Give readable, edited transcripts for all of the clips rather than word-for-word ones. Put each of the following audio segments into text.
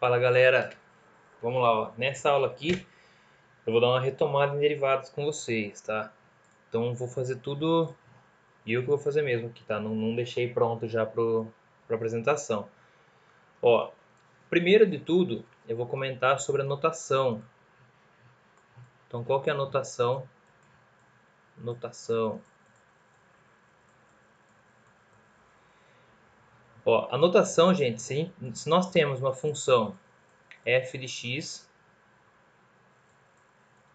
Fala galera, vamos lá, ó. Nessa aula aqui eu vou dar uma retomada em derivados com vocês, tá? Então vou fazer tudo eu que vou fazer mesmo aqui, tá? Não deixei pronto já pra apresentação. Ó, primeiro de tudo eu vou comentar sobre a notação. Então qual que é a notação? Notação. Ó, a notação, gente, se nós temos uma função f de x,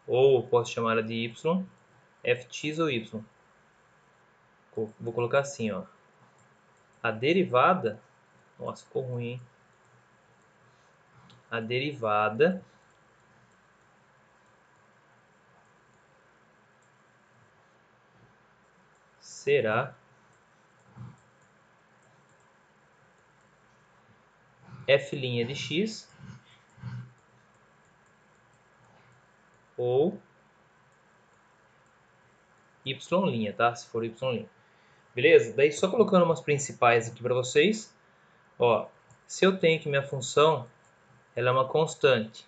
ou posso chamar ela de y, f de x ou y. Vou colocar assim, ó. A derivada, nossa, ficou ruim, hein? A derivada será f' de x ou y', tá? Se for y'. Beleza? Daí só colocando umas principais aqui para vocês. Ó, se eu tenho que minha função ela é uma constante,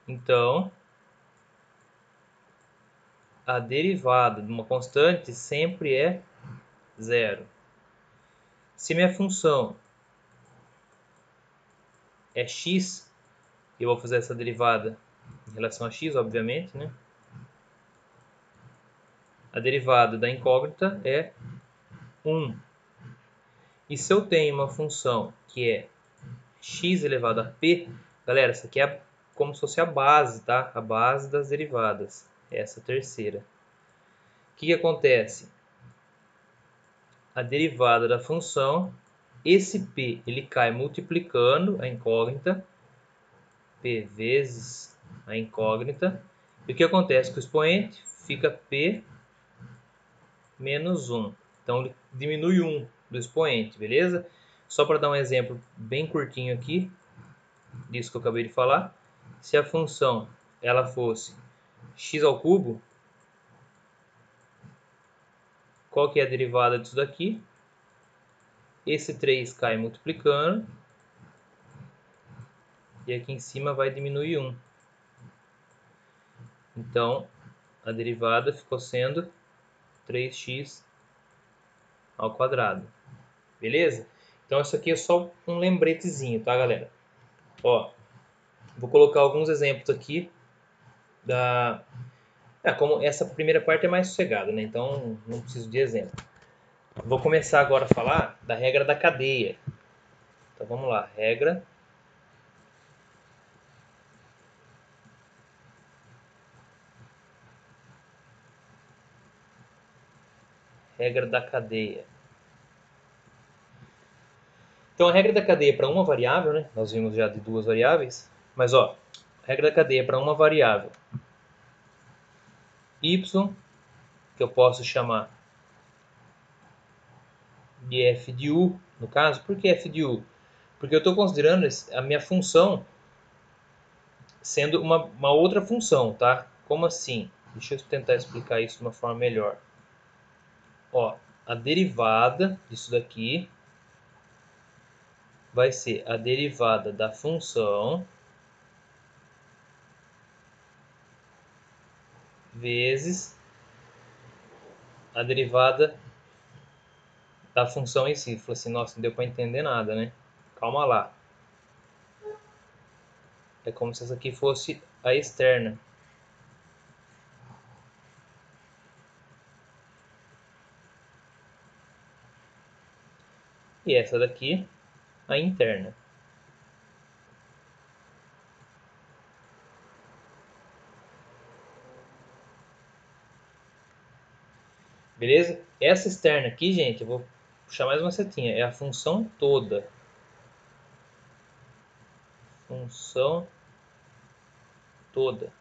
então a derivada de uma constante sempre é zero. Se minha função é x, eu vou fazer essa derivada em relação a x, obviamente, né? A derivada da incógnita é 1. E se eu tenho uma função que é x elevado a p, galera, essa aqui é como se fosse a base, tá? A base das derivadas, essa terceira. O que acontece? A derivada da função, esse p, ele cai multiplicando a incógnita, p vezes a incógnita, e o que acontece com o expoente? Fica p menos 1. Então, ele diminui 1 do expoente, beleza? Só para dar um exemplo bem curtinho aqui, disso que eu acabei de falar. Se a função ela fosse x ao cubo, qual que é a derivada disso daqui? Esse 3 cai multiplicando, e aqui em cima vai diminuir 1. Então, a derivada ficou sendo 3x ao quadrado. Beleza? Então, isso aqui é só um lembretezinho, tá, galera? Ó, vou colocar alguns exemplos aqui da... como essa primeira parte é mais sossegada, né? Então, não preciso de exemplo. Vou começar agora a falar da regra da cadeia. Então, vamos lá. Regra da cadeia. Então, a regra da cadeia para uma variável, né? Nós vimos já de duas variáveis. Mas, ó, regra da cadeia para uma variável y, que eu posso chamar de f de u, no caso. Por que f de u? Porque eu estou considerando a minha função sendo uma outra função, tá? Como assim? Deixa eu tentar explicar isso de uma forma melhor. Ó, a derivada disso daqui vai ser a derivada da função vezes a derivada da função em si. Falei assim, nossa, não deu para entender nada, né? Calma lá. É como se essa aqui fosse a externa. E essa daqui, a interna. Beleza? Essa externa aqui, gente, eu vou puxar mais uma setinha. É a função toda. Função toda.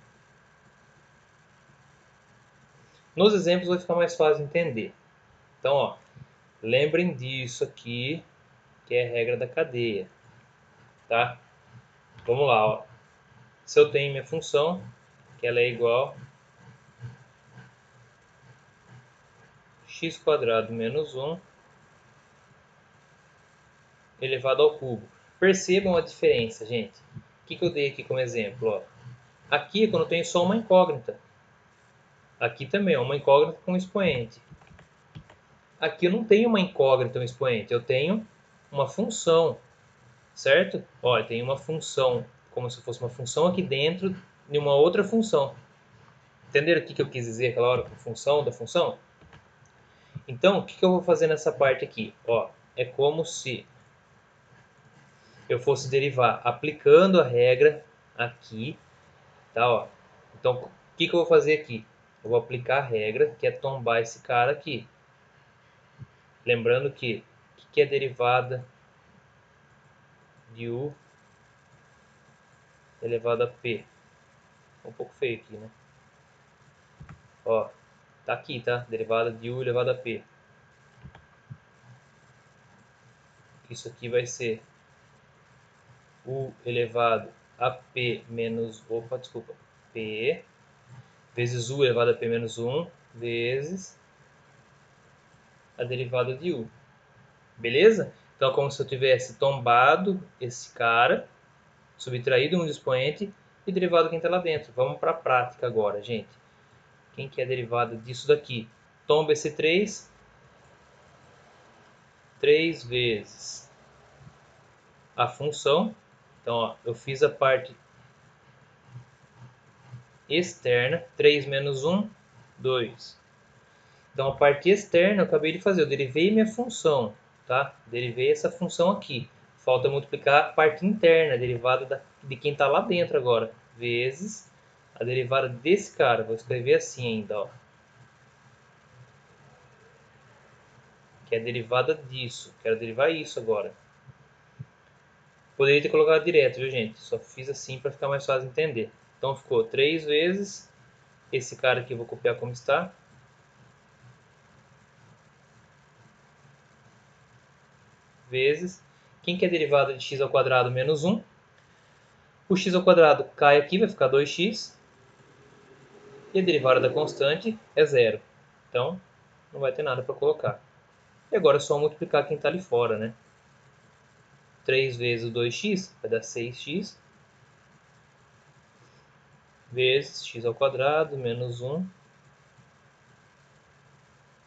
Nos exemplos vai ficar mais fácil de entender. Então, ó, lembrem disso aqui, que é a regra da cadeia. Tá? Vamos lá, ó. Se eu tenho minha função, que ela é igual a x² menos 1 elevado ao cubo. Percebam a diferença, gente. O que eu dei aqui como exemplo? Ó. Aqui é quando eu tenho só uma incógnita. Aqui também é uma incógnita com expoente. Aqui eu não tenho uma incógnita, um expoente. Eu tenho uma função, certo? Olha, tem uma função, como se fosse uma função aqui dentro de uma outra função. Entenderam o que eu quis dizer aquela hora com função da função? Então, o que eu vou fazer nessa parte aqui? Ó, é como se eu fosse derivar aplicando a regra aqui, tá? Ó. Então, o que eu vou fazer aqui? Eu vou aplicar a regra, que é tombar esse cara aqui. Lembrando que o que é derivada de u elevado a p? Um pouco feio aqui, né? Ó, tá aqui, tá? Derivada de u elevado a p. Isso aqui vai ser u elevado a p menos... Opa, desculpa. P vezes u elevado a p menos 1 vezes a derivada de u. Beleza? Então é como se eu tivesse tombado esse cara, subtraído um expoente e derivado quem está lá dentro. Vamos para a prática agora, gente. Quem que é a derivada disso daqui? Tomba esse 3 vezes a função. Então, ó, eu fiz a parte externa, 3 menos 1, 2. Então, a parte externa eu acabei de fazer, eu derivei minha função, tá? Derivei essa função aqui. Falta multiplicar a parte interna, a derivada de quem está lá dentro agora, vezes a derivada desse cara. Vou escrever assim ainda, ó. Que é a derivada disso. Quero derivar isso agora. Poderia ter colocado direto, viu, gente? Só fiz assim para ficar mais fácil de entender. Então, ficou 3 vezes. Esse cara aqui eu vou copiar como está. Vezes. Quem que é a derivada de x ao quadrado menos 1? O x ao quadrado cai aqui, vai ficar 2x. E a derivada da constante é zero. Então, não vai ter nada para colocar. E agora é só multiplicar quem está ali fora, né? 3 vezes 2x vai dar 6x. Vezes x ao quadrado menos 1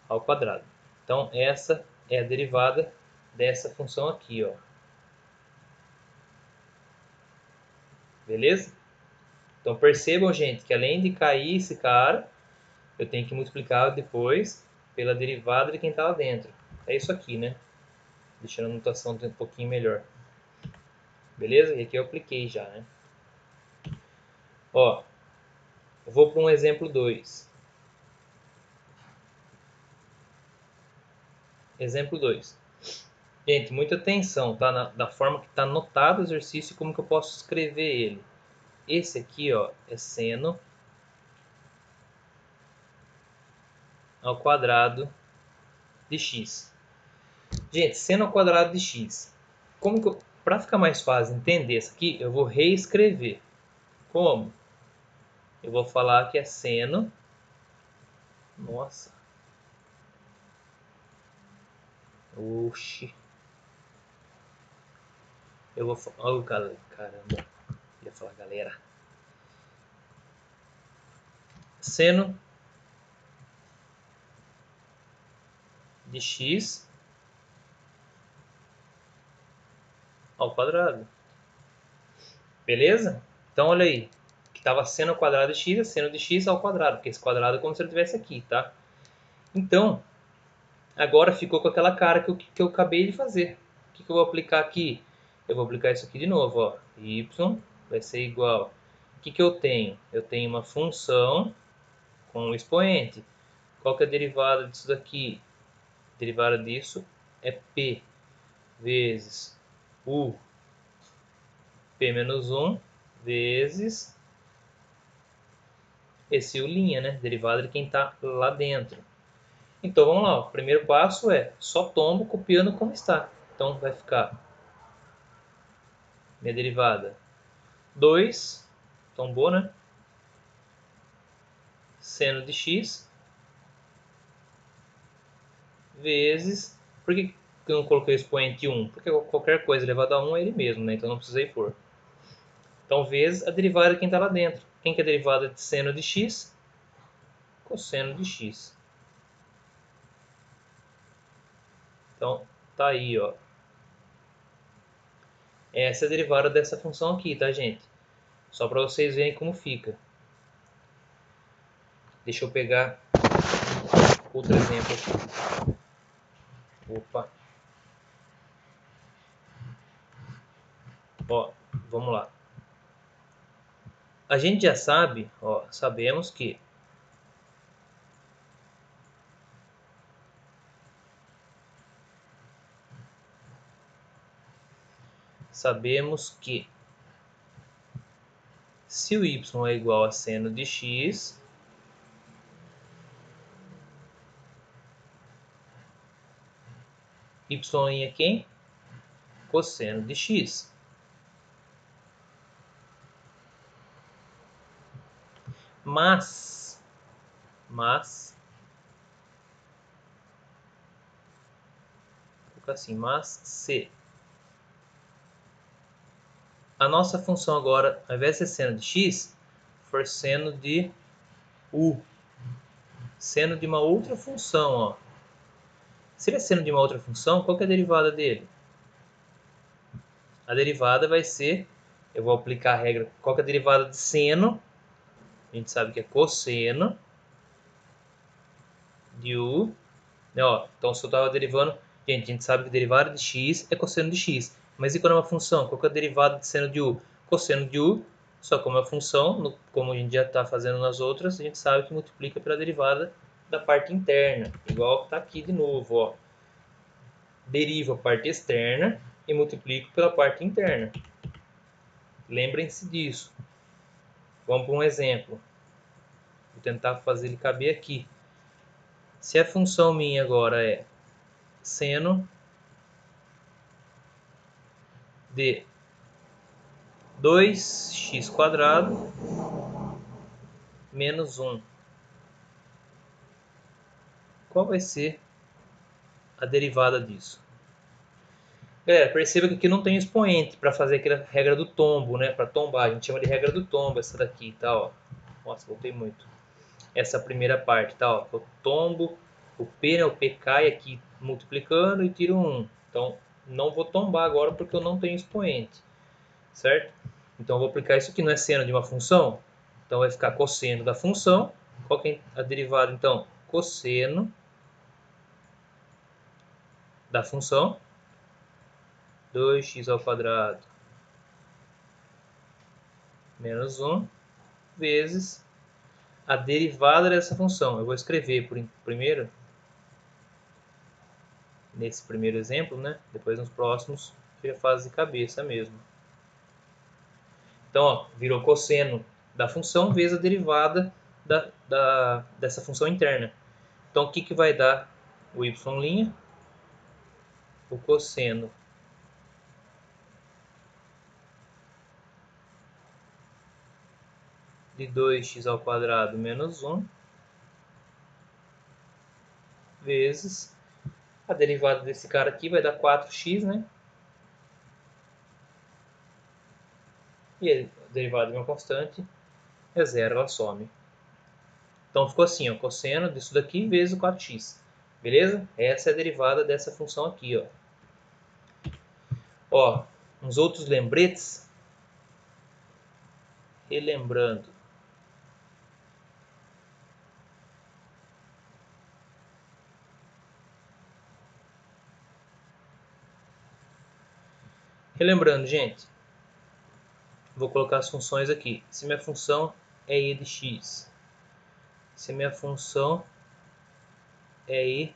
ao quadrado. Então, essa é a derivada dessa função aqui, ó. Beleza? Então, percebam, gente, que além de cair esse cara, eu tenho que multiplicar depois pela derivada de quem está lá dentro. É isso aqui, né? Deixando a notação um pouquinho melhor. Beleza? E aqui eu apliquei já, né? Ó, eu vou para um exemplo 2. Exemplo 2. Gente, muita atenção, tá? Da forma que está anotado o exercício e como que eu posso escrever ele. Esse aqui, ó, é seno ao quadrado de x. Gente, seno ao quadrado de x. Como que eu, para ficar mais fácil entender isso aqui, eu vou reescrever. Como? Eu vou falar que é seno. Nossa. Oxi. Eu vou falar. Oh, caramba. Eu ia falar galera. Seno de x ao quadrado. Beleza? Então olha aí. Que estava seno ao quadrado de x é seno de x ao quadrado. Porque esse quadrado é como se ele estivesse aqui, tá? Então, agora ficou com aquela cara que eu acabei de fazer. O que eu vou aplicar aqui? Eu vou aplicar isso aqui de novo, ó. Y vai ser igual. O que eu tenho? Eu tenho uma função com um expoente. Qual que é a derivada disso daqui? A derivada disso é p vezes u p menos 1 vezes esse u', né? Derivada de quem está lá dentro. Então vamos lá, o primeiro passo é só tombo copiando como está. Então vai ficar minha derivada 2, tombou, né? Seno de x vezes... Por que que eu não coloquei o expoente 1? Porque qualquer coisa elevado a 1 é ele mesmo, né? Então não precisei pôr. Então, vezes a derivada de quem está lá dentro. Quem que é a derivada de seno de x? Cosseno de x. Então, tá aí, ó. Essa é a derivada dessa função aqui, tá, gente? Só para vocês verem como fica. Deixa eu pegar outro exemplo aqui. Opa. Ó, vamos lá. A gente já sabe, ó, sabemos que se o y é igual a seno de x, y é quem? Cosseno de x. Mas vou colocar assim, mas se a nossa função agora, ao invés de ser seno de x, for seno de u, seno de uma outra função, ó. Se ele é seno de uma outra função, qual que é a derivada dele? A derivada vai ser, eu vou aplicar a regra, qual que é a derivada de seno? A gente sabe que é cosseno de u. Ó, então se eu estava derivando, gente, a gente sabe que a derivada de x é cosseno de x. Mas e quando é uma função? Qual que é a derivada de seno de u? Cosseno de u, só como é função, como a gente já está fazendo nas outras, a gente sabe que multiplica pela derivada da parte interna. Igual está aqui de novo, ó. Derivo a parte externa e multiplico pela parte interna. Lembrem-se disso. Vamos para um exemplo. Vou tentar fazer ele caber aqui. Se a função minha agora é seno de 2x² menos 1. Qual vai ser a derivada disso? Galera, perceba que aqui não tem expoente para fazer aquela regra do tombo, né? Para tombar, a gente chama de regra do tombo essa daqui, tá? Ó. Nossa, voltei muito. Essa primeira parte, tá? Ó. O tombo, o P, né? O P cai aqui multiplicando e tiro 1. Então, não vou tombar agora porque eu não tenho expoente, certo? Então, eu vou aplicar isso aqui, não é seno de uma função? Então, vai ficar cosseno da função. Qual que é a derivada, então? Cosseno da função 2x² menos 1 vezes a derivada dessa função. Eu vou escrever primeiro, nesse primeiro exemplo, né? Depois nos próximos eu já faço de cabeça mesmo. Então, ó, virou cosseno da função vezes a derivada dessa função interna. Então, o que, que vai dar o y'? O cosseno de 2x² menos 1 vezes a derivada desse cara aqui vai dar 4x, né? E a derivada de uma constante é zero, ela some. Então ficou assim, ó, cosseno disso daqui vezes o 4x. Beleza? Essa é a derivada dessa função aqui, ó. Ó, uns outros lembretes. Relembrando. Relembrando, gente. Vou colocar as funções aqui. Se minha função é e de x. Se minha função é e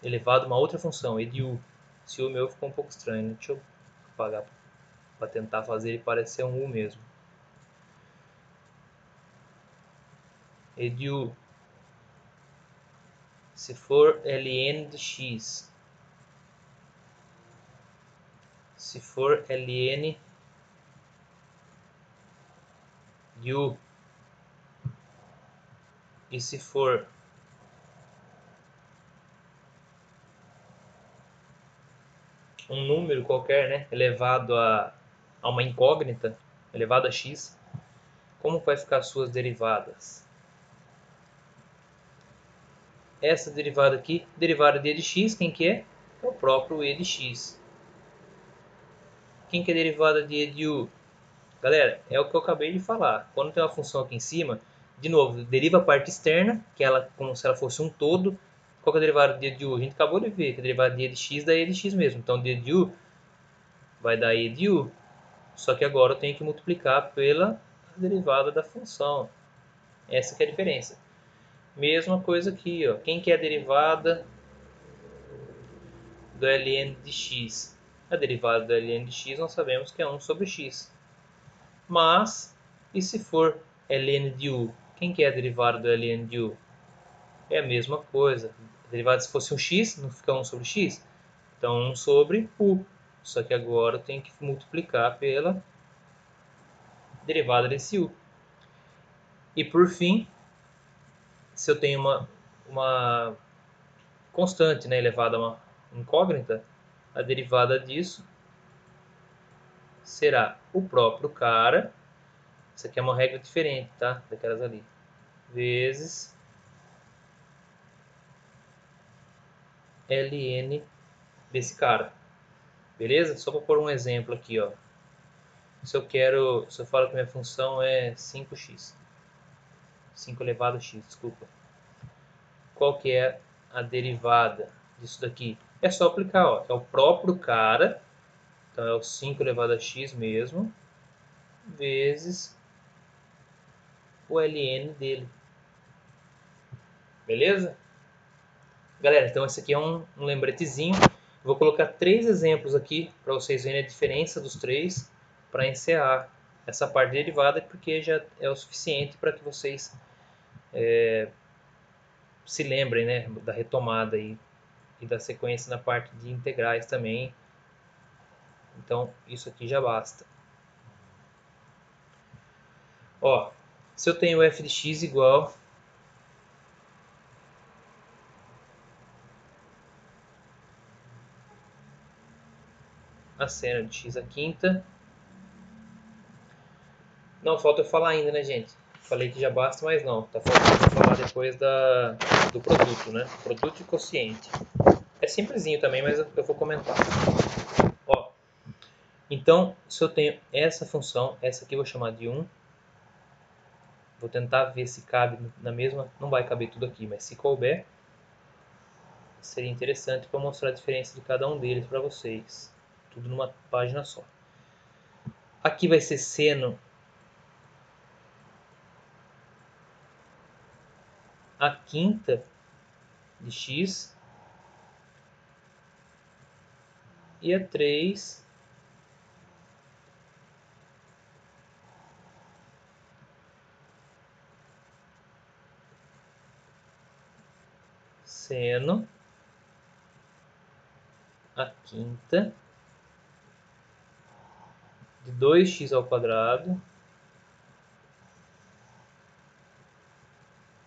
elevado a uma outra função, e de u. Se o meu ficou um pouco estranho, né? Deixa eu apagar para tentar fazer ele parecer um u mesmo. E de u. Se for ln de x. Se for ln de u. E se for um número qualquer, né, elevado a uma incógnita, elevado a x, como vai ficar as suas derivadas? Essa derivada aqui, derivada de e de x, quem que é? É o próprio e de x. Quem que é derivada de e de u? Galera, é o que eu acabei de falar. Quando tem uma função aqui em cima, de novo, deriva a parte externa, que ela como se ela fosse um todo. Qual que é a derivada de e de u? A gente acabou de ver que a derivada de e de x dá e de x mesmo. Então, de e de u vai dar e de u. Só que agora eu tenho que multiplicar pela derivada da função. Essa que é a diferença. Mesma coisa aqui, ó. Quem que é a derivada do ln de x? A derivada do ln de x nós sabemos que é 1 sobre x. Mas, e se for ln de u? Quem que é a derivada do ln de u? É a mesma coisa. A derivada, se fosse um x, não fica 1 sobre x? Então 1 sobre u. Só que agora eu tenho que multiplicar pela derivada desse u. E por fim, se eu tenho uma constante, né, elevada a uma incógnita, a derivada disso será o próprio cara, isso aqui é uma regra diferente, tá, daquelas ali, vezes ln desse cara, beleza? Só para pôr um exemplo aqui, ó. Se eu falo que minha função é 5x, 5 elevado a x, desculpa. Qual que é a derivada disso daqui? É só aplicar, ó, é o próprio cara, então é o 5 elevado a x mesmo, vezes o ln dele. Beleza? Galera, então esse aqui é um lembretezinho. Vou colocar 3 exemplos aqui para vocês verem a diferença dos três para encerrar essa parte derivada, porque já é o suficiente para que vocês se lembrem, né, da retomada aí, e da sequência na parte de integrais também. Então isso aqui já basta. Ó, se eu tenho f de x igual a seno de x à quinta. Não, falta eu falar ainda, né, gente? Falei que já basta, mas não. Tá faltando eu falar depois do produto, né? Produto e quociente. É simplesinho também, mas eu vou comentar. Ó, então, se eu tenho essa função, essa aqui eu vou chamar de 1. Vou tentar ver se cabe na mesma. Não vai caber tudo aqui, mas se couber, seria interessante para mostrar a diferença de cada um deles para vocês. Tudo numa página só. Aqui vai ser seno a quinta de x e a 3 seno a quinta de 2x ao quadrado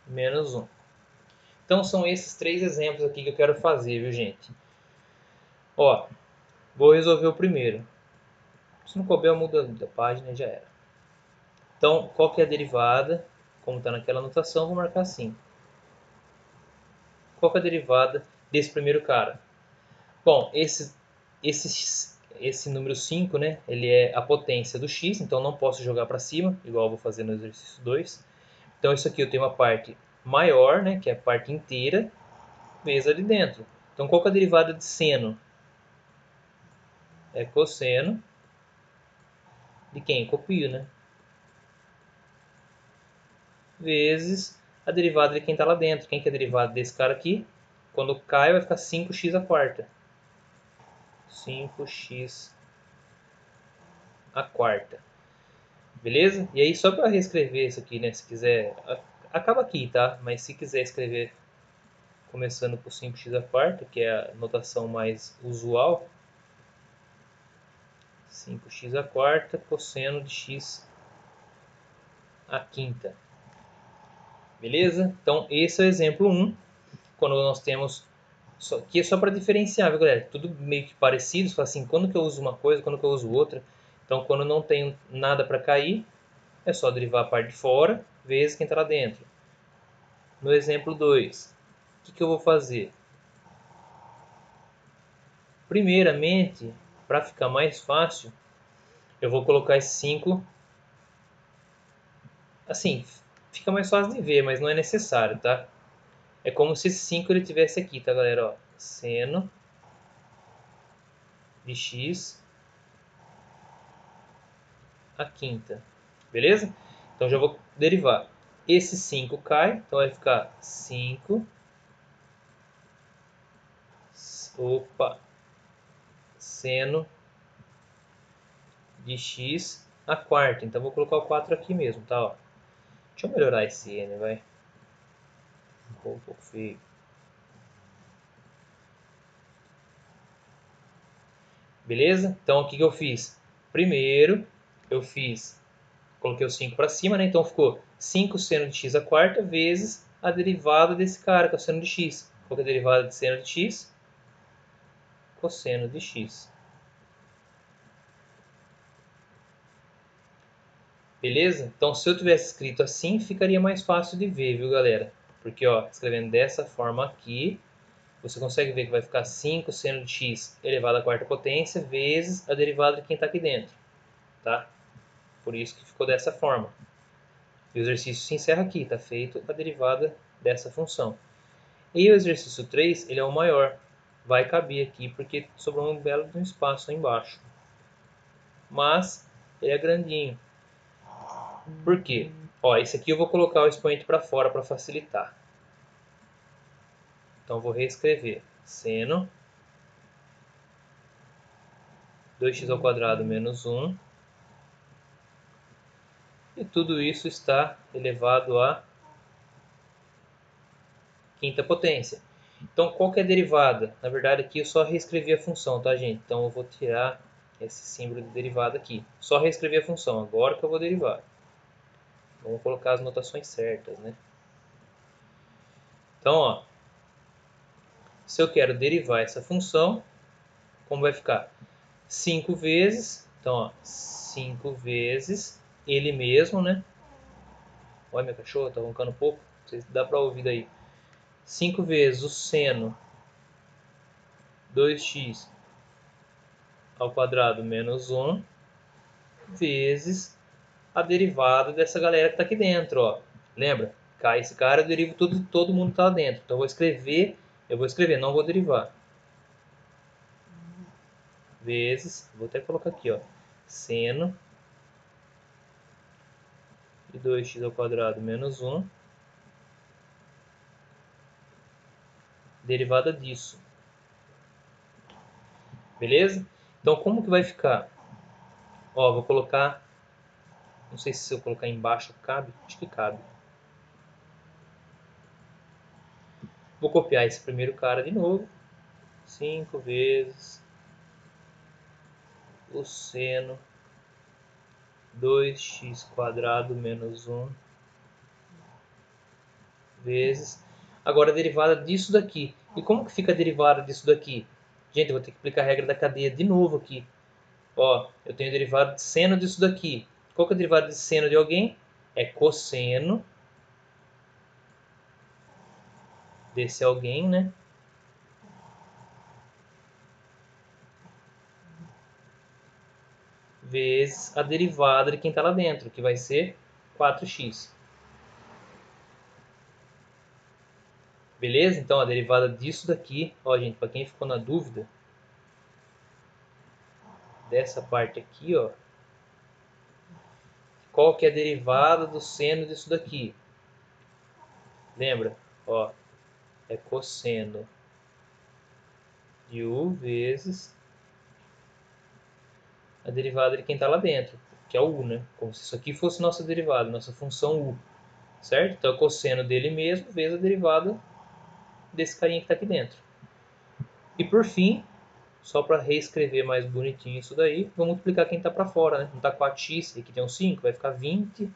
menos 1. Então são esses 3 exemplos aqui que eu quero fazer, viu, gente? Ó, vou resolver o primeiro. Se não couber, eu mudo da página e já era. Então, qual que é a derivada? Como está naquela anotação, vou marcar assim. Qual que é a derivada desse primeiro cara? Bom, esse número 5, né, ele é a potência do x, então não posso jogar para cima, igual eu vou fazer no exercício 2. Então isso aqui eu tenho uma parte maior, né, que é a parte inteira, vezes ali dentro. Então qual que é a derivada de seno? É cosseno de quem? Copio, né? Vezes a derivada de quem está lá dentro. Quem que é a derivada desse cara aqui? Quando cai vai ficar 5x a quarta. 5x a quarta. Beleza? E aí só para reescrever isso aqui, né? Se quiser, acaba aqui, tá? Mas se quiser escrever começando por 5x a quarta, que é a notação mais usual, 5x a quarta cosseno de x a quinta. Beleza? Então esse é o exemplo 1, quando nós temos Aqui é só para diferenciar, viu, galera? Tudo meio que parecido. Você fala assim, quando que eu uso uma coisa, quando que eu uso outra. Então, quando não tenho nada para cair, é só derivar a parte de fora vezes quem está lá dentro. No exemplo 2, o que eu vou fazer? Primeiramente, para ficar mais fácil, eu vou colocar esse 5. Assim, fica mais fácil de ver, mas não é necessário, tá? É como se esse 5 ele tivesse aqui, tá, galera? Ó, seno de x a quinta. Beleza? Então já vou derivar. Esse 5 cai, então vai ficar 5. Opa! Seno de x a quarta. Então vou colocar o 4 aqui mesmo, tá? Ó. Deixa eu melhorar esse n, vai. Ficou um pouco feio. Beleza? Então o que eu fiz? Primeiro eu coloquei o 5 para cima, né? Então ficou 5 seno de x a quarta vezes a derivada desse cara, que é o seno de x. Qual que é a derivada de seno de x? Cosseno de x. Beleza? Então se eu tivesse escrito assim, ficaria mais fácil de ver, viu, galera? Porque, ó, escrevendo dessa forma aqui, você consegue ver que vai ficar 5 seno de x elevado à quarta potência vezes a derivada de quem está aqui dentro, tá? Por isso que ficou dessa forma. E o exercício se encerra aqui, está feito a derivada dessa função. E o exercício 3, ele é o maior. Vai caber aqui porque sobrou um belo de um espaço aí embaixo. Mas ele é grandinho. Por quê? Ó, esse aqui eu vou colocar o expoente para fora para facilitar. Então vou reescrever. Seno 2x ao quadrado menos 1. E tudo isso está elevado à quinta potência. Então, qual que é a derivada? Na verdade, aqui eu só reescrevi a função, tá, gente? Então, eu vou tirar esse símbolo de derivada aqui. Só reescrevi a função, agora que eu vou derivar. Vamos colocar as notações certas, né? Então, ó, se eu quero derivar essa função, como vai ficar? 5 vezes, então, ó, 5 vezes ele mesmo, né? Olha, minha cachorra tá roncando um pouco, não sei se dá para ouvir daí. 5 vezes o seno 2x ao quadrado menos 1 vezes a derivada dessa galera que está aqui dentro, ó. Lembra? Cai esse cara, eu derivo tudo, todo mundo está lá dentro. Então eu vou escrever, não vou derivar. Vezes, vou até colocar aqui, ó, seno de 2x ao quadrado menos 1, derivada disso. Beleza? Então como que vai ficar? Ó, vou colocar, não sei se eu colocar embaixo cabe, acho que cabe. Vou copiar esse primeiro cara de novo. 5 vezes o seno 2x quadrado menos 1 vezes. Agora a derivada disso daqui. E como que fica a derivada disso daqui? Gente, eu vou ter que aplicar a regra da cadeia de novo aqui. Ó, eu tenho a derivada de seno disso daqui. Qual que é a derivada de seno de alguém? É cosseno desse alguém, né? Vezes a derivada de quem está lá dentro, que vai ser 4x. Beleza? Então a derivada disso daqui, ó, gente, para quem ficou na dúvida, dessa parte aqui, ó, qual que é a derivada do seno disso daqui? Lembra? Ó, é cosseno de u vezes a derivada de quem está lá dentro, que é o u, né? Como se isso aqui fosse nossa derivada, nossa função u, certo? Então é cosseno dele mesmo vezes a derivada desse carinha que está aqui dentro. E por fim, só para reescrever mais bonitinho isso daí, vou multiplicar quem está para fora, né? Não está 4x, aqui tem um 5, vai ficar 20x,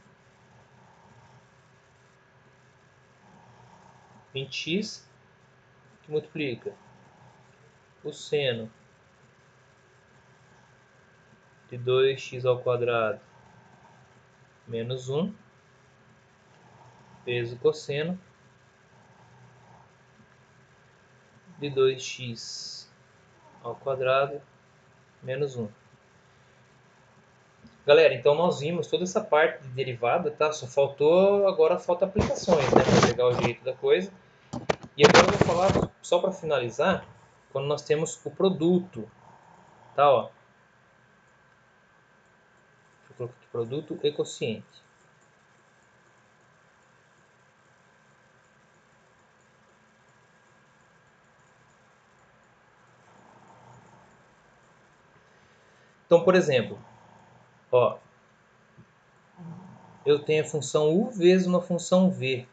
que multiplica o seno de 2x ao quadrado menos 1 vezes o cosseno de 2x ao quadrado menos 1. Galera, então nós vimos toda essa parte de derivada, tá? Só faltou, agora falta aplicações, né? Para pegar o jeito da coisa. E agora eu vou falar, só para finalizar, quando nós temos o produto, tá? Ó. Deixa eu colocar aqui, produto e quociente. Então, por exemplo, ó, eu tenho a função u vezes uma função v.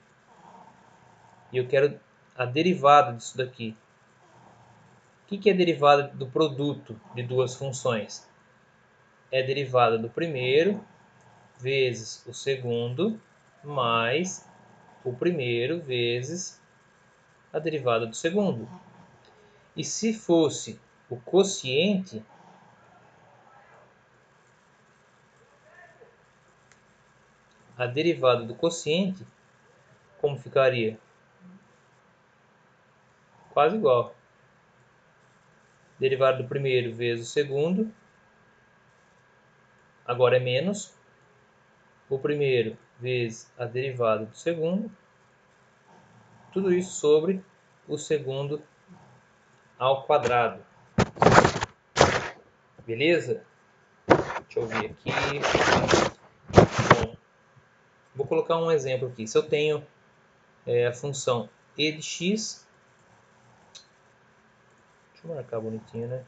E eu quero a derivada disso daqui. O que é a derivada do produto de duas funções? É a derivada do primeiro vezes o segundo mais o primeiro vezes a derivada do segundo. E se fosse o quociente, a derivada do quociente, como ficaria? Quase igual. Derivada do primeiro vezes o segundo, agora é menos o primeiro vezes a derivada do segundo, tudo isso sobre o segundo ao quadrado. Beleza? Deixa eu ver aqui. Bom, vou colocar um exemplo aqui. Se eu tenho a função e de x, deixa eu marcar bonitinho, né?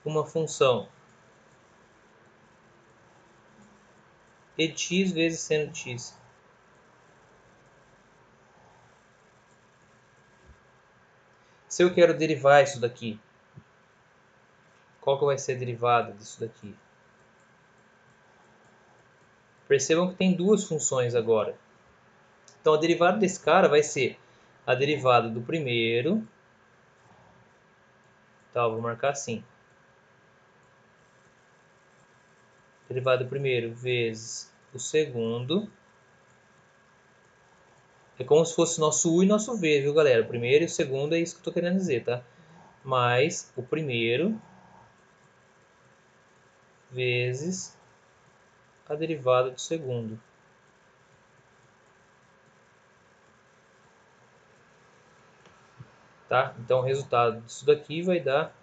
Uma função e de x vezes seno de x. Se eu quero derivar isso daqui, qual que vai ser a derivada disso daqui? Percebam que tem duas funções agora. Então a derivada desse cara vai ser a derivada do primeiro. Tá, vou marcar assim. Derivada do primeiro vezes o segundo. É como se fosse nosso u e nosso v, viu, galera? O primeiro e o segundo é isso que eu estou querendo dizer, tá? Mais o primeiro vezes a derivada do segundo. Tá? Então o resultado disso daqui vai dar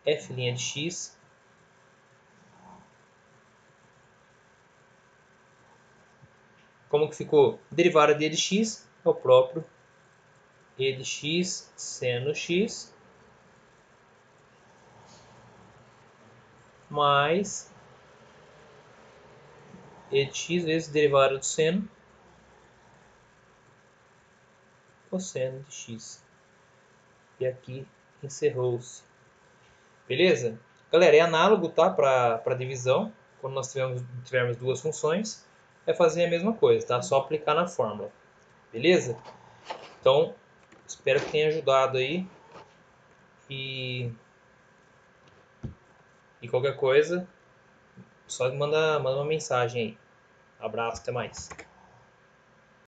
f' de x como que ficou? Derivada de e de x é o próprio e de x seno x mais e de x vezes derivada do seno cosseno de x. E aqui encerrou-se. Beleza? Galera, é análogo, tá? Para divisão. Quando nós tivermos duas funções, é fazer a mesma coisa, tá? Só aplicar na fórmula. Beleza? Então, espero que tenha ajudado aí. E qualquer coisa, só manda uma mensagem aí. Abraço, até mais.